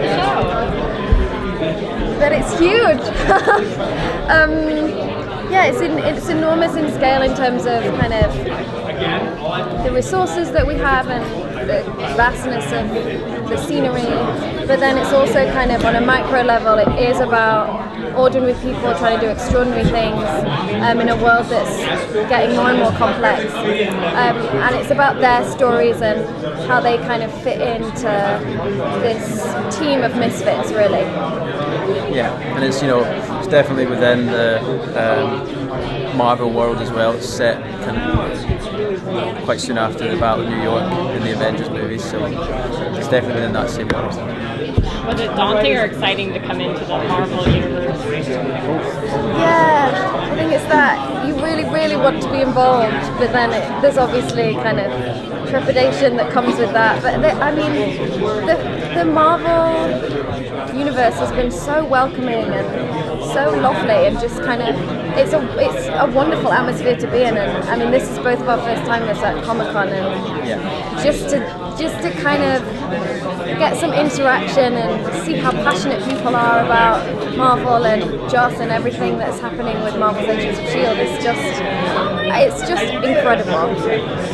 about the show? That it's huge. Yeah, it's enormous in scale in terms of kind of the resources that we have and the vastness of the scenery, but then it's also kind of on a micro level, it is about ordinary people trying to do extraordinary things in a world that's getting more and more complex, and it's about their stories and how they kind of fit into this team of misfits, really. Yeah, and it's, you know, it's definitely within the Marvel world as well. It's set kind of quite soon after the Battle of New York in the Avengers movies, so it's definitely within that same world. Was it daunting or exciting to come into the Marvel universe? Yeah, I think it's that you really, really want to be involved, but then there's obviously kind of trepidation that comes with that. But I mean, the Marvel universe has been so welcoming and so lovely, and just kind of it's a wonderful atmosphere to be in. And I mean, this is both of our first timers at Comic-Con, and just to kind of get some interaction and see how passionate people are about Marvel and Joss and everything that's happening with Marvel's Agents of S.H.I.E.L.D. it's just incredible.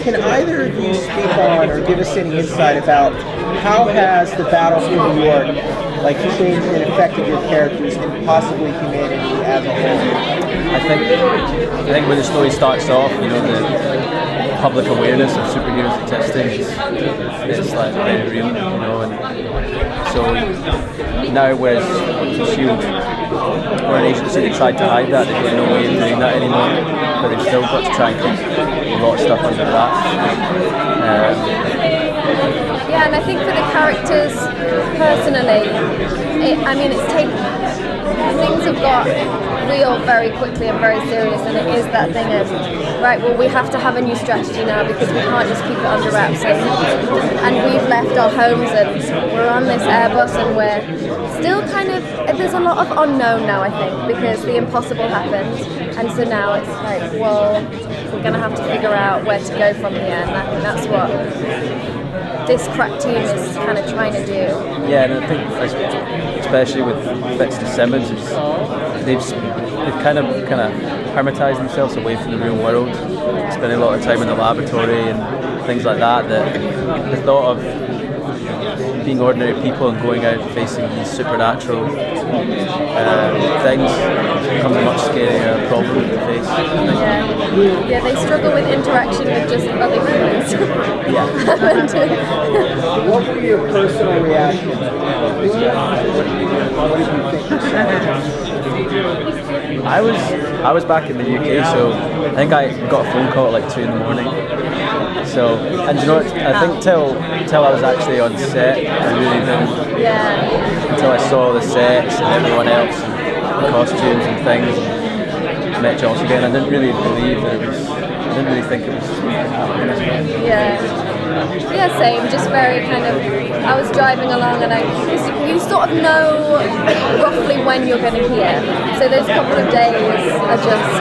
Can either of you speak on or give us any insight about how has the battle for New York changed and affected your characters and possibly humanity as a whole? I think when the story starts off, you know, the public awareness of superheroes existing is like very real, you know, and so now whereas S.H.I.E.L.D. or an agency that tried to hide that, they've got no way of doing that anymore, but they've still got to try and keep a lot of stuff under wraps. Yeah, and I think for the characters personally, things have got real very quickly and very serious, and it is that thing of, right, well, we have to have a new strategy now because we can't just keep it under wraps, and we've left our homes and we're on this Airbus and we're still kind of, there's a lot of unknown now, I think, because the impossible happened, and so now it's like, well, we're going to have to figure out where to go from here, and I think that's what this crack team is kind of trying to do. Yeah, and I think especially with Fitz and Simmons, they've kind of hermetized themselves away from the real world, spending a lot of time in the laboratory and things like that. That the thought of being ordinary people and going out and facing these supernatural things becomes a much scarier problem to face. Yeah, they struggle with interaction with just other humans. What were your personal reactions? What did you think? I was back in the UK, so I think I got a phone call at like 2 in the morning. So, and you know what, I think till I was actually on set, I really didn't. Until I saw the sets and everyone else, and costumes and things, and met Joss again, I didn't really believe that it was, I didn't really think it was happening as well. Yeah, same, just very kind of, I was driving along and you sort of know roughly when you're going to hear. So those couple of days are just,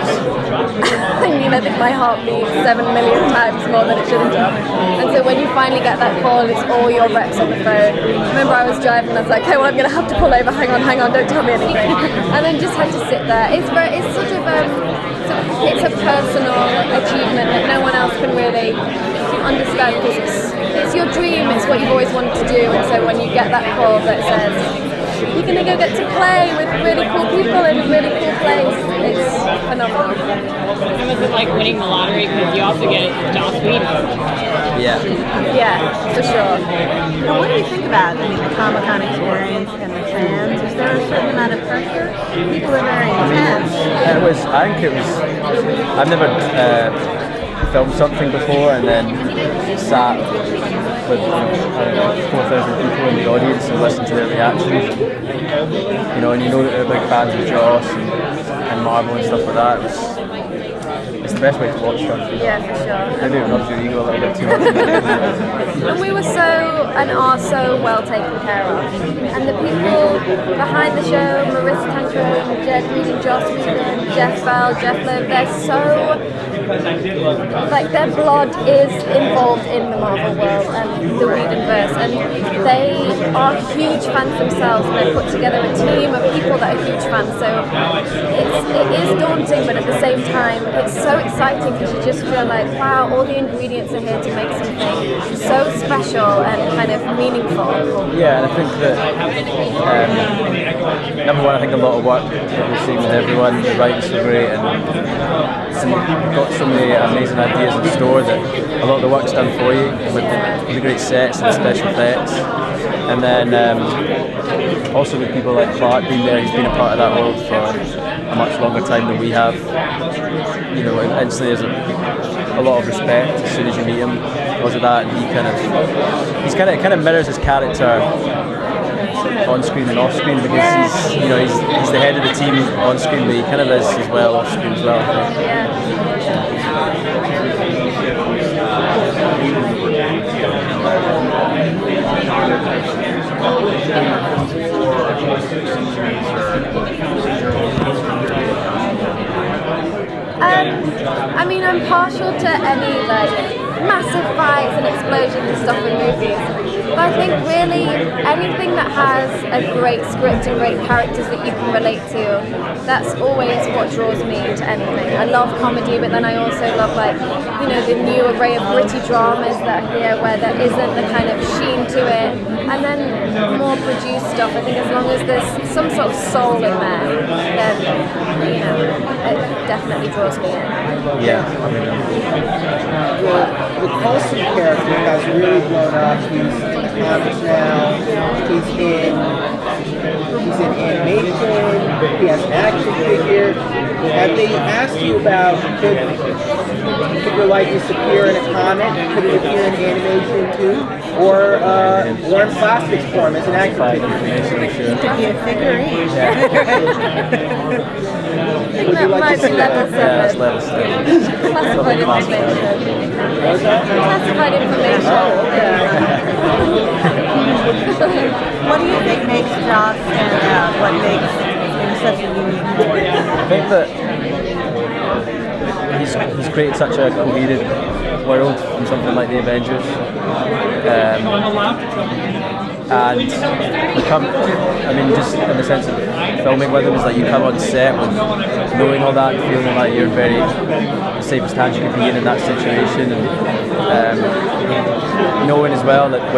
I mean, I think my heart beats 7 million times more than it should have done. And so when you finally get that call, it's all your reps on the phone. I remember I was driving and I was like, okay, well, I'm going to have to pull over, hang on, don't tell me anything. And then just had to sit there. It's sort of, it's a personal achievement that no one else can really understand, because it's your dream, it's what you've always wanted to do, and so when you get that call that says you're going to go get to play with really cool people in a really cool place, it's phenomenal. And was it like winning the lottery, because you also get Joss Whedon? Yeah, for sure. Well, what do you think about, the Comic-Con experience and the fans? Is there a certain amount of pressure? People are very intense. I've never filmed something before and then sat with 4,000 people in the audience and listened to their reactions. You know, and you know that they're big fans of Joss and Marvel and stuff like that. It's the best way to watch stuff. Yeah, for sure. Maybe it rubs your ego a little bit too much. And we were are so well taken care of. And the people behind the show, Marissa Tancrone, Jed Reed, Joss Whedon, Jeff Bell, Jeff Loeb, they're so like their blood is involved in the Marvel world and the Whedonverse, and they are huge fans themselves, and they put together a team of people that are huge fans. So it is daunting, but at the same time, it's so exciting because you just feel like, wow, all the ingredients are here to make something so special and kind of meaningful. Yeah, and I think that number one, I think a lot of work that we're seeing with everyone, the writers are great, and we've got so many amazing ideas in store that a lot of the work's done for you with the great sets and the special effects. And then also with people like Clark being there, he's been a part of that world for a much longer time than we have. You know, instantly there's a lot of respect as soon as you meet him because of that, and he kind of mirrors his character on screen and off screen, because he's the head of the team on screen, but he kind of is as well off screen as well. I mean, I'm partial to any like massive fights and explosions and stuff in movies, but I think really anything that has a great script and great characters that you can relate to, that's always what draws me to anything. I love comedy, but then I also love, like, you know, the new array of gritty dramas that are here where there isn't the kind of sheen to it, and then more produced stuff. I think as long as there's some sort of soul in there, then, you know, it definitely draws me in. Yeah. The Coulson character has really blown up. He's in comics now. He's in animation. He has an action figure. Have they asked you about could a figure like this appear in a comic? Could it appear in animation too, or in plastics form as an action figure? It could be a figurine. Would you like to see that? That's level 7. Classified information. Classified information. What do you think makes Joss stand out? What makes him such a unique voice? I think that he's created such a coherent world from something like the Avengers. And just in the sense of filming with him, is like you come on set with knowing all that and feeling like you're very the safest hands you can be in that situation, and knowing as well that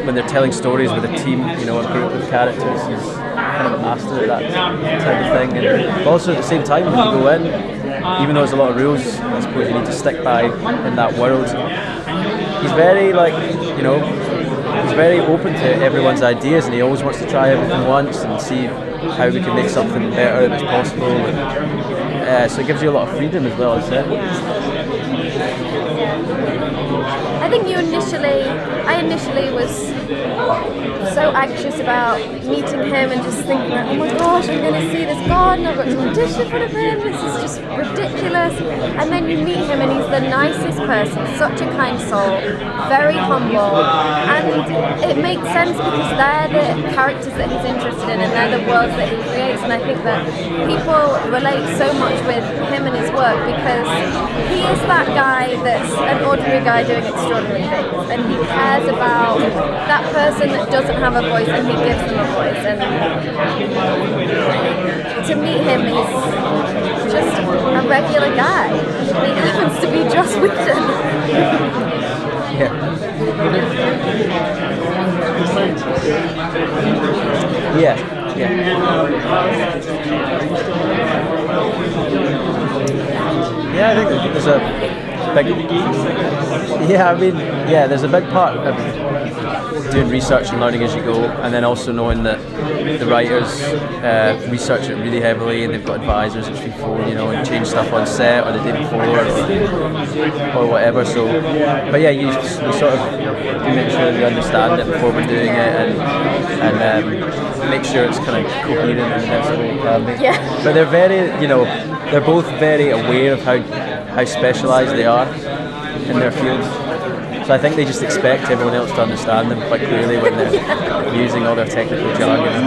when they're telling stories with a team, you know, a group of characters, he's kind of a master at that type of thing. And also at the same time, when you go in, even though there's a lot of rules I suppose you need to stick by in that world, he's very, like, you know, he's very open to everyone's ideas, and he always wants to try everything once and see how we can make something better if it's possible. And, so it gives you a lot of freedom as well, as it. I think I initially was so anxious about meeting him and just thinking like, oh my gosh, I'm going to see this god and I've got to audition in front of him, this is just ridiculous. And then you meet him and he's the nicest person, such a kind soul, very humble, and it makes sense because they're the characters that he's interested in and they're the worlds that he creates. And I think that people relate so much with him and his work because he is that guy that's an ordinary guy doing extraordinary things, and he cares about that person that doesn't have a voice and he gives them a voice. And to meet him, he's just a regular guy. He happens to be Joss Whedon. Yeah. Yeah, I think there's a big. There's a big part of doing research and learning as you go, and then also knowing that the writers research it really heavily, and they've got advisors before, you know, and change stuff on set or the day before or whatever. So, but yeah, we sort of make sure we understand it before we're doing it, and make sure it's kind of coherent in the best way it can be. Yeah. But they're very, you know, they're both very aware of how specialised they are in their fields. So I think they just expect everyone else to understand them quite clearly when they're using all their technical jargon.